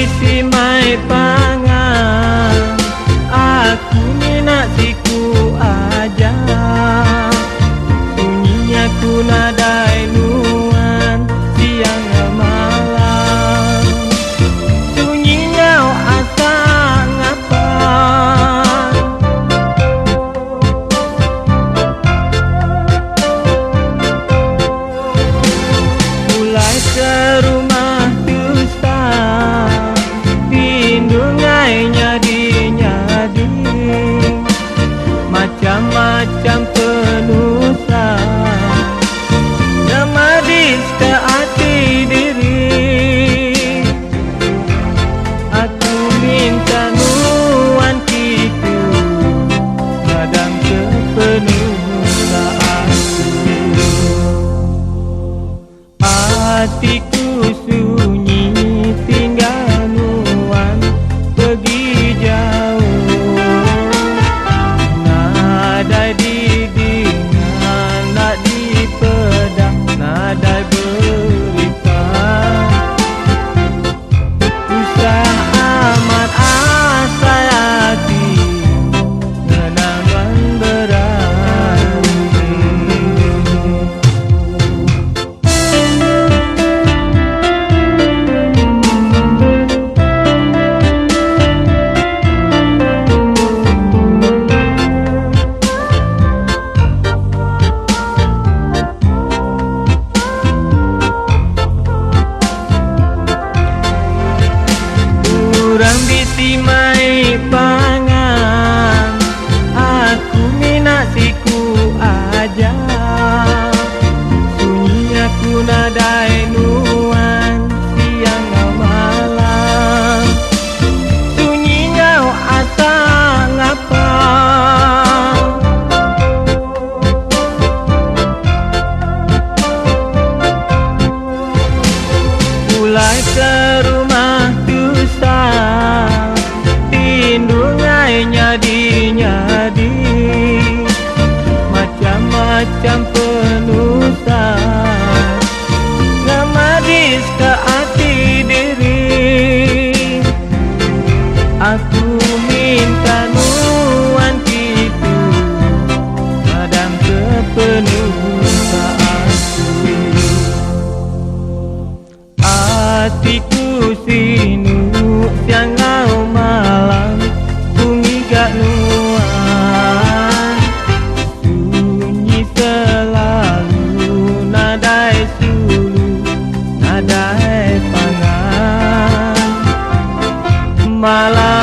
bisi mai pangan, aku ni nak siku aja. Sunyinya ku nadai nuan siang malam, sunyinya asa ngapa. Mulai ke rumah dusta, pindungai nyadi-nyadi, macam-macam penusa, namadis ke hati diri. Aku minta nuan kitu, kadang kepenusa aku. Hatiku sunyi tinggal nuan pergi jauh, nadai didingan nak dipedang, nadai berikan. Susah amat asa hati kenangan berani. Kurang bisi mai pangan, aku ni nak siku aja. Sunyi aku nadai nuan siang malam, sunyinya asa ngapa. Mulai ke rumah dusta, pindungai nyadi-nyadi, macam-macam penusa, namadis ke hati diri. Aku minta nuan kitu, padam kepenusa aku. Hatiku sinu siang malam, bunyi gak nuan, sunyi selalu, nadai sulu, nadai pangan. Malam